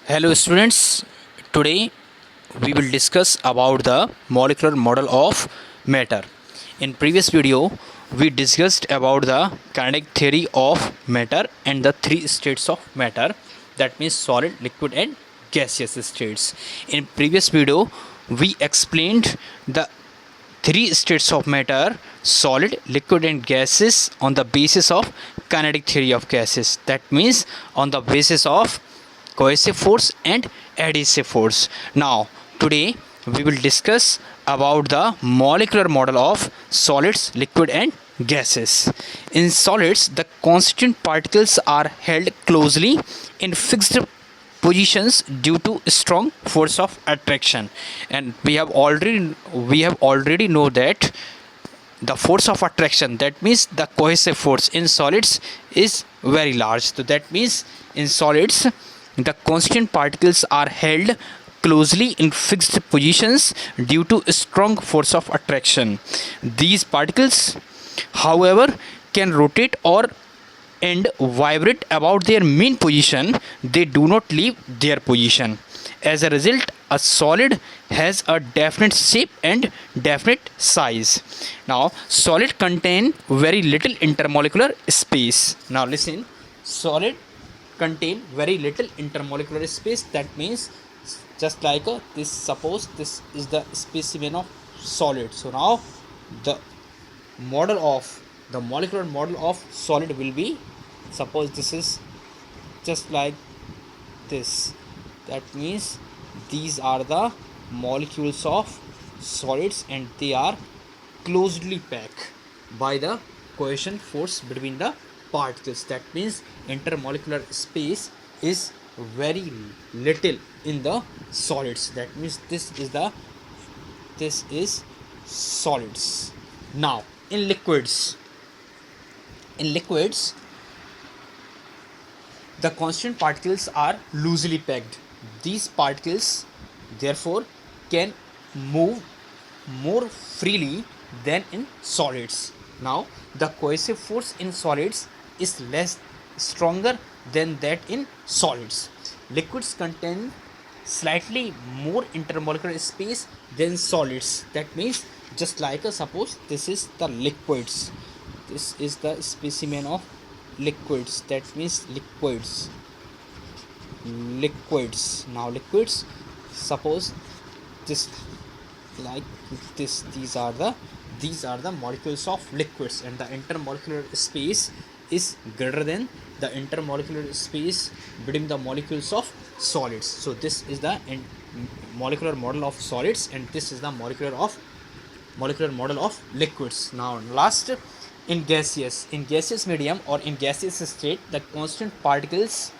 Hello students, today we will discuss about the molecular model of matter. In previous video we discussed about the kinetic theory of matter and the three states of matter, that means solid, liquid and gaseous states. In previous video we explained the three states of matter: solid, liquid and gases, on the basis of kinetic theory of gases, that means on the basis of cohesive force and adhesive force. Now today we will discuss about the molecular model of solids, liquid and gases. In solids, the constituent particles are held closely in fixed positions due to strong force of attraction, and we have already know that the force of attraction, that means the cohesive force in solids, is very large. So that means in solids the constant particles are held closely in fixed positions due to strong force of attraction. These particles, however, can rotate or and vibrate about their main position. They do not leave their position. As a result, a solid has a definite shape and definite size. Now, solid contain very little intermolecular space. Now listen, solid contain very little intermolecular space. That means just like this, suppose this is the specimen of solid. So now the model of the molecular model of solid will be, suppose this is just like this. That means these are the molecules of solids and they are closely packed by the cohesion force between the particles. That means intermolecular space is very little in the solids. That means this is solids. Now in liquids, the constant particles are loosely packed. These particles therefore can move more freely than in solids. Now the cohesive force in solids is less stronger than that in solids. Liquids contain slightly more intermolecular space than solids. That means just like suppose this is the liquids, this is the specimen of liquids. That means liquids. Now liquids, suppose this like this, these are the molecules of liquids, and the intermolecular space is greater than the intermolecular space between the molecules of solids. So this is the molecular model of solids, and this is the molecular model of liquids. Now last, in gaseous medium or in gaseous state, the constant particles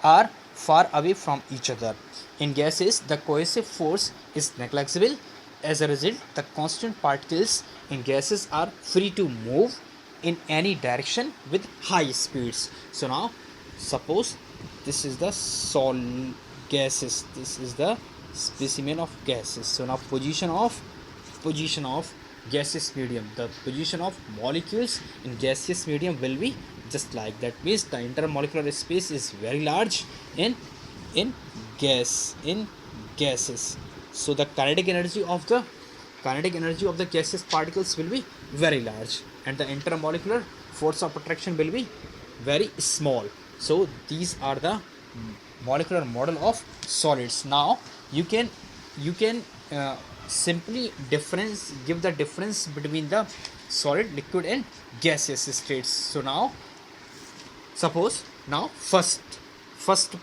are far away from each other. In gases, the cohesive force is negligible. As a result, the constant particles in gases are free to move in any direction with high speeds. So now suppose this is the gases, this is the specimen of gases. So now position of gaseous medium, the position of molecules in gaseous medium will be just like that. Means the intermolecular space is very large in gases. So the kinetic energy of the gaseous particles will be very large, and the intermolecular force of attraction will be very small. So these are the molecular model of solids. Now you can simply give the difference between the solid, liquid and gaseous states. So now suppose, now first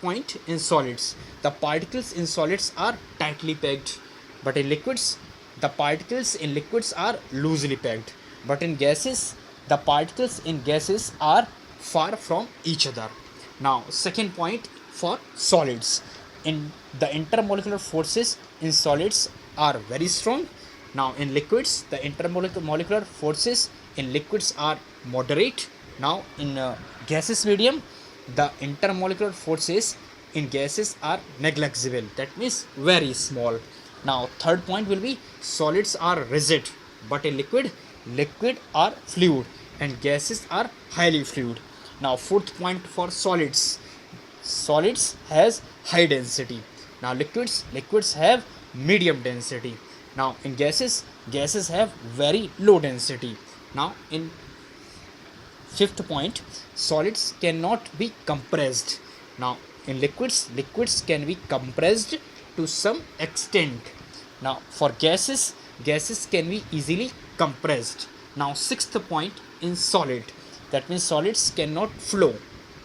point, in solids the particles in solids are tightly packed, but in liquids the particles in liquids are loosely packed. But in gases, the particles in gases are far from each other. Now second point, for solids, in the intermolecular forces in solids are very strong. Now in liquids, the intermolecular forces in liquids are moderate. Now in gaseous medium, the intermolecular forces in gases are negligible, that means very small. Now third point will be, solids are rigid, but in liquid are fluid and gases are highly fluid. Now fourth point, for solids, solids has high density. Now liquids have medium density. Now in gases have very low density. Now in fifth point, solids cannot be compressed. Now in liquids can be compressed to some extent. Now for gases can be easily compressed. Now sixth point, in solid, that means solids cannot flow.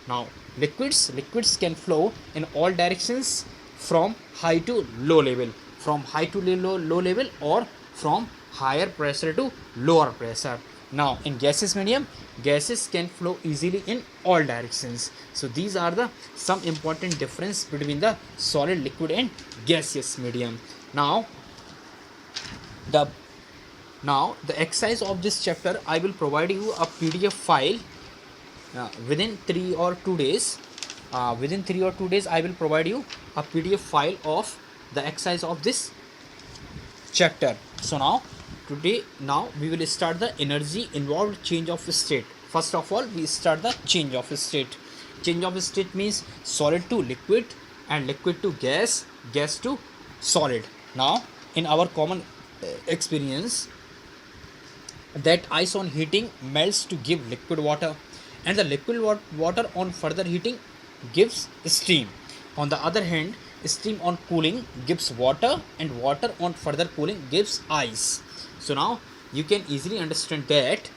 Now liquids can flow in all directions from high to low level, low level, or from higher pressure to lower pressure. Now in gaseous medium, gases can flow easily in all directions. So these are the some important difference between the solid, liquid and gaseous medium. Now the exercise of this chapter, I will provide you a PDF file within 3 or 2 days. Within 3 or 2 days I will provide you a PDF file of the exercise of this chapter. So now we will start the energy involved change of state. First of all, we start the change of state. Change of state means solid to liquid and liquid to gas, gas to solid. Now in our common experience, that ice on heating melts to give liquid water, and the liquid water on further heating gives steam. On the other hand, steam on cooling gives water, and water on further cooling gives ice. So now you can easily understand that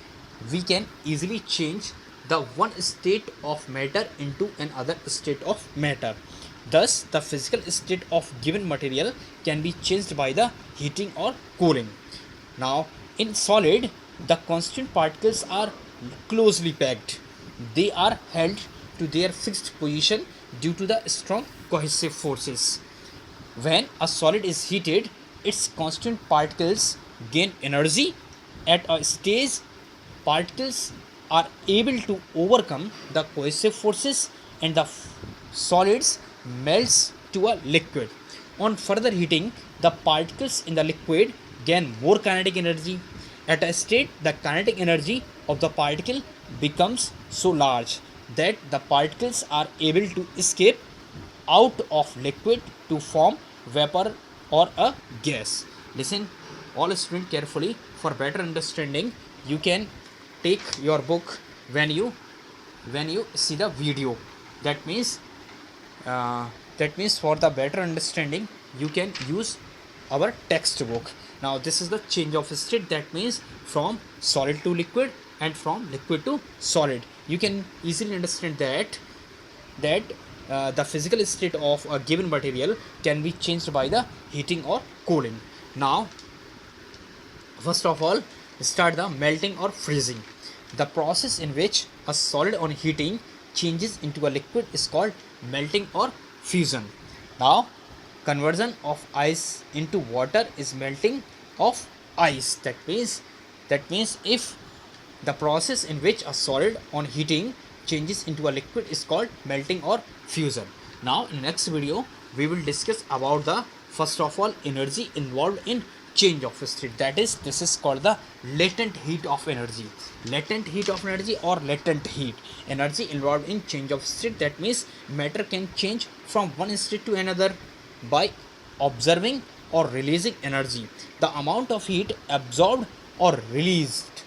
we can easily change the one state of matter into another state of matter. Thus the physical state of given material can be changed by the heating or cooling. Now in solid, the constant particles are closely packed. They are held to their fixed position due to the strong cohesive forces. When a solid is heated, its constant particles gain energy. At a stage, particles are able to overcome the cohesive forces, and the solids melts to a liquid. On further heating, the particles in the liquid gain more kinetic energy. At a state, the kinetic energy of the particle becomes so large that the particles are able to escape out of liquid to form vapor or a gas. Listen all students carefully. For better understanding, you can take your book when you see the video. That means for the better understanding, you can use our textbook. Now this is the change of state, that means from solid to liquid and from liquid to solid. You can easily understand that the physical state of a given material can be changed by the heating or cooling. Now first of all, start the melting or freezing. The process in which a solid on heating changes into a liquid is called melting or fusion. Now conversion of ice into water is melting of ice. That means if the process in which a solid on heating changes into a liquid is called melting or fusion. Now in next video we will discuss about the first of all energy involved in change of state. This is called the latent heat of energy. Latent heat of energy or latent heat. Energy involved in change of state. That means matter can change from one state to another by observing or releasing energy. The amount of heat absorbed or released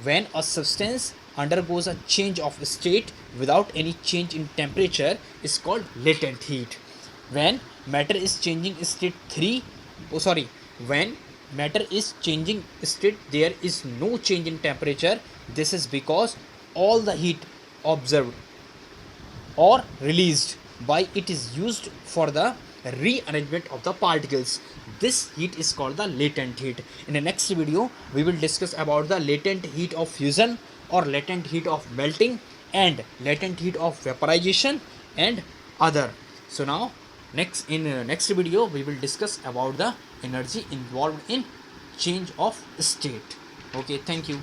when a substance undergoes a change of state without any change in temperature is called latent heat. When matter is changing state when matter is changing state, there is no change in temperature. This is because all the heat observed or released by it is used for the rearrangement of the particles. This heat is called the latent heat. In the next video we will discuss about the latent heat of fusion or latent heat of melting and latent heat of vaporization and other. So now next video we will discuss about the energy involved in change of state. Okay, thank you.